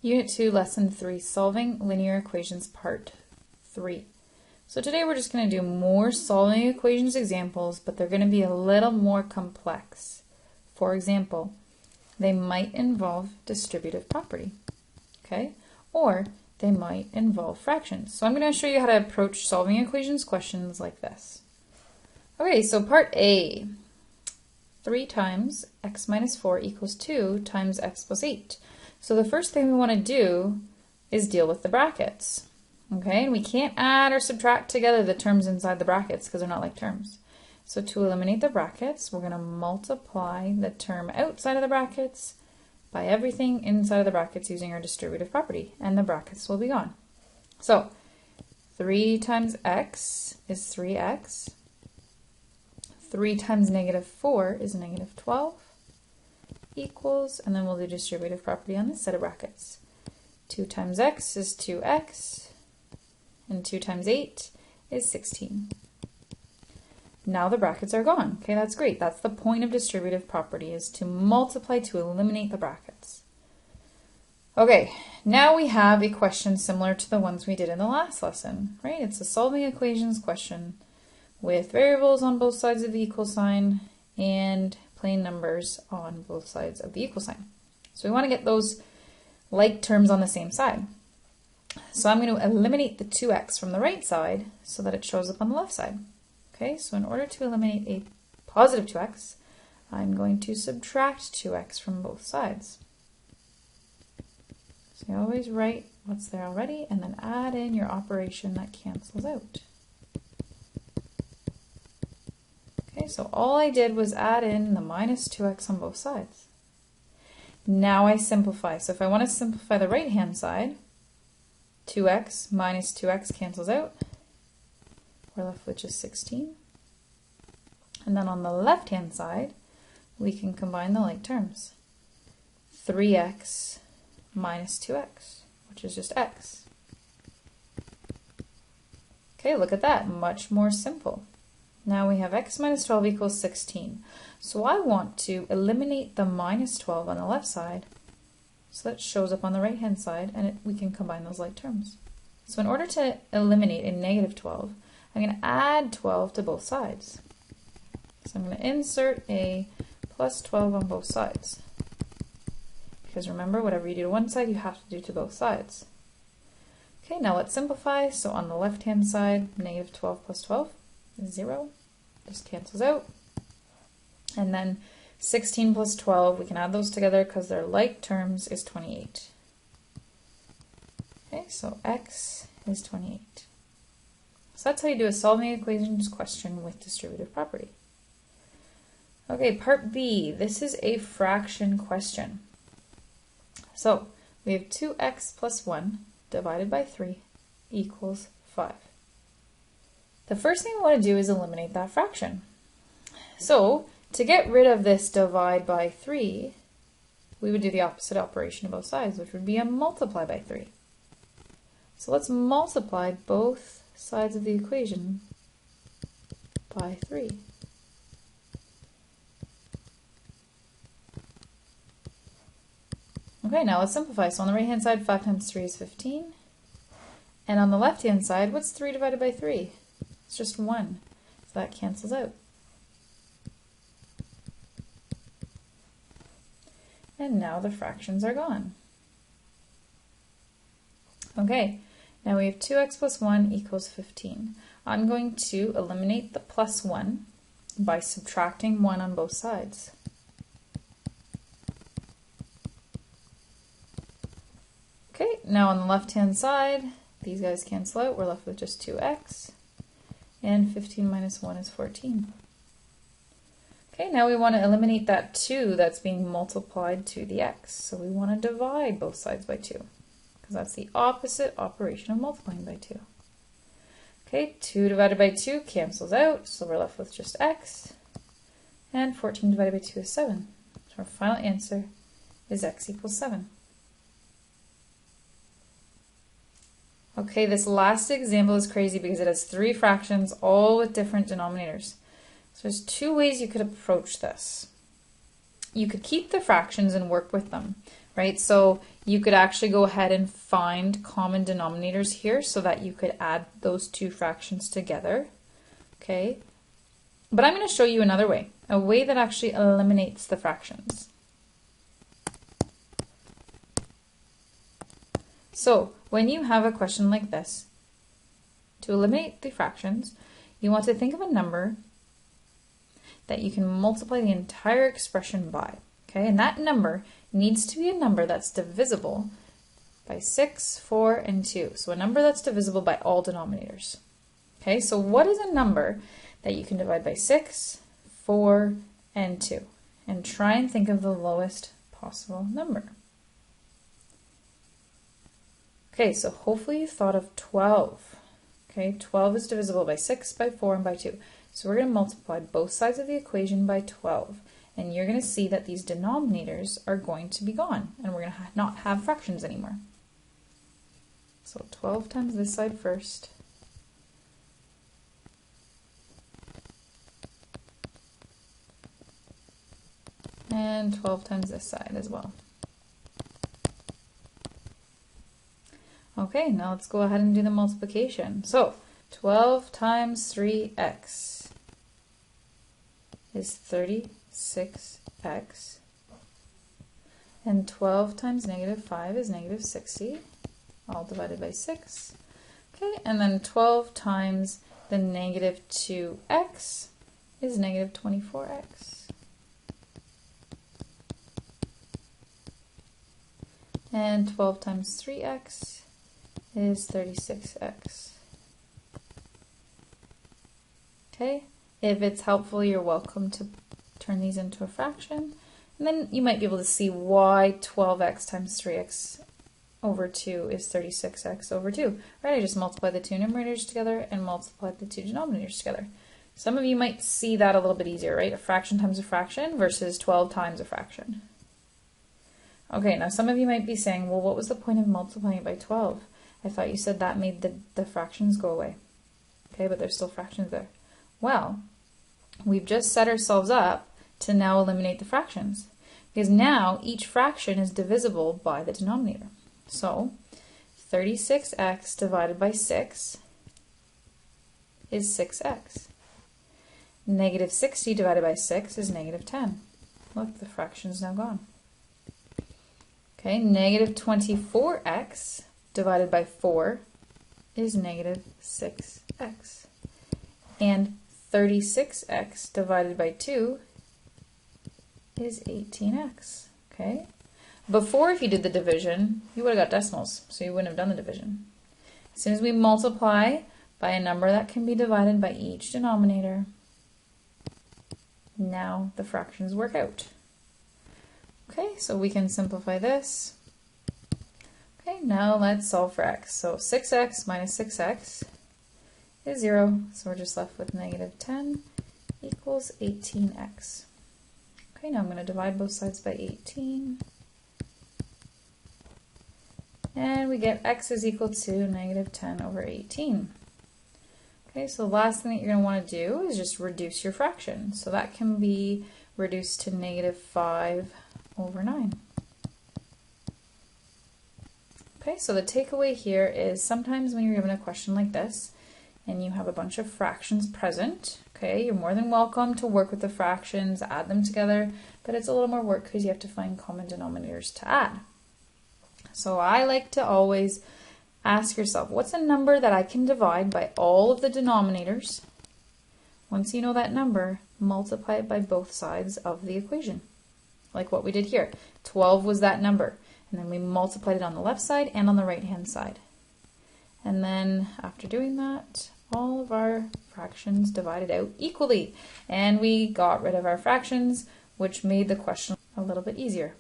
Unit 2, Lesson 3, Solving Linear Equations, Part 3. So today we're just going to do more solving equations examples, but they're going to be a little more complex. For example, they might involve distributive property, okay? Or they might involve fractions. So I'm going to show you how to approach solving equations questions like this. Okay, so part A, 3 times x minus 4 equals 2 times x plus 8. So the first thing we want to do is deal with the brackets. Okay, and we can't add or subtract together the terms inside the brackets because they're not like terms. So to eliminate the brackets, we're going to multiply the term outside of the brackets by everything inside of the brackets using our distributive property, and the brackets will be gone. So 3 times x is 3x. 3 times negative 4 is negative 12. Equals, and then we'll do distributive property on this set of brackets. 2 times x is 2x, and 2 times 8 is 16. Now the brackets are gone. Okay, that's great. That's the point of distributive property, is to multiply to eliminate the brackets. Okay, now we have a question similar to the ones we did in the last lesson, right? It's a solving equations question with variables on both sides of the equal sign and plain numbers on both sides of the equal sign. So we want to get those like terms on the same side. So I'm going to eliminate the 2x from the right side so that it shows up on the left side. Okay, so in order to eliminate a positive 2x, I'm going to subtract 2x from both sides. So you always write what's there already and then add in your operation that cancels out. Okay, so all I did was add in the minus 2x on both sides. Now I simplify. So if I want to simplify the right-hand side, 2x minus 2x cancels out. We're left with just 16. And then on the left-hand side, we can combine the like terms. 3x minus 2x, which is just x. Okay, look at that. Much more simple. Now we have x minus 12 equals 16. So I want to eliminate the minus 12 on the left side so that shows up on the right hand side, and we can combine those like terms. So in order to eliminate a negative 12, I'm going to add 12 to both sides. So I'm going to insert a plus 12 on both sides. Because remember, whatever you do to one side, you have to do to both sides. Okay, now let's simplify. So on the left hand side, negative 12 plus 12 is 0. Just cancels out. And then 16 plus 12, we can add those together because they're like terms, is 28. Okay, so x is 28. So that's how you do a solving equations question with distributive property. Okay, part B. This is a fraction question. So we have 2x plus 1 divided by 3 equals 5. The first thing we want to do is eliminate that fraction. So to get rid of this divide by 3, we would do the opposite operation on both sides, which would be a multiply by 3. So let's multiply both sides of the equation by 3. Okay, now let's simplify. So on the right hand side, 5 times 3 is 15. And on the left hand side, what's 3 divided by 3? It's just 1. So that cancels out. And now the fractions are gone. Okay, now we have 2x plus 1 equals 15. I'm going to eliminate the plus 1 by subtracting 1 on both sides. Okay, now on the left-hand side, these guys cancel out. We're left with just 2x. And 15 minus 1 is 14. Okay, now we want to eliminate that 2 that's being multiplied to the x. So we want to divide both sides by 2, because that's the opposite operation of multiplying by 2. Okay, 2 divided by 2 cancels out, so we're left with just x. And 14 divided by 2 is 7. So our final answer is x equals 7. Okay, this last example is crazy because it has 3 fractions, all with different denominators. So there's 2 ways you could approach this. You could keep the fractions and work with them, right? So you could actually go ahead and find common denominators here so that you could add those two fractions together, okay? But I'm going to show you another way, a way that actually eliminates the fractions. So when you have a question like this, to eliminate the fractions, you want to think of a number that you can multiply the entire expression by, okay? And that number needs to be a number that's divisible by 6, 4, and 2. So a number that's divisible by all denominators. Okay, so what is a number that you can divide by 6, 4, and 2? And try and think of the lowest possible number. Okay, so hopefully you thought of 12. Okay, 12 is divisible by 6, by 4, and by 2. So we're going to multiply both sides of the equation by 12. And you're going to see that these denominators are going to be gone. And we're going to not have fractions anymore. So 12 times this side first. And 12 times this side as well. Okay, now let's go ahead and do the multiplication. So 12 times 3x is 36x. And 12 times negative 5 is negative 60, all divided by 6. Okay, and then 12 times the negative 2x is negative 24x. And 12 times 3x is 36x. Okay, if it's helpful, you're welcome to turn these into a fraction. And then you might be able to see why 12x times 3x over 2 is 36x over 2. Right, I just multiplied the two numerators together and multiplied the two denominators together. Some of you might see that a little bit easier, right? A fraction times a fraction versus 12 times a fraction. Okay, now some of you might be saying, well, what was the point of multiplying it by 12? I thought you said that made the fractions go away. Okay, but there's still fractions there. Well, we've just set ourselves up to now eliminate the fractions, because now each fraction is divisible by the denominator. So 36x divided by 6 is 6x. Negative 60 divided by 6 is negative 10. Look, the fraction is now gone. Okay, negative 24x divided by 4 is negative 6x. And 36x divided by 2 is 18x. Okay? Before, if you did the division, you would have got decimals, so you wouldn't have done the division. As soon as we multiply by a number that can be divided by each denominator, now the fractions work out. Okay, so we can simplify this. Okay, now let's solve for x. So 6x minus 6x is 0, so we're just left with negative 10 equals 18x. Okay, now I'm going to divide both sides by 18. And we get x is equal to negative 10 over 18. Okay, so the last thing that you're going to want to do is just reduce your fraction. So that can be reduced to negative 5 over 9. Okay, so the takeaway here is sometimes when you're given a question like this and you have a bunch of fractions present, okay, you're more than welcome to work with the fractions, add them together, but it's a little more work because you have to find common denominators to add. So I like to always ask yourself, what's a number that I can divide by all of the denominators? Once you know that number, multiply it by both sides of the equation. Like what we did here. 12 was that number. And then we multiplied it on the left side and on the right hand side. And then after doing that, all of our fractions divided out equally. And we got rid of our fractions, which made the question a little bit easier.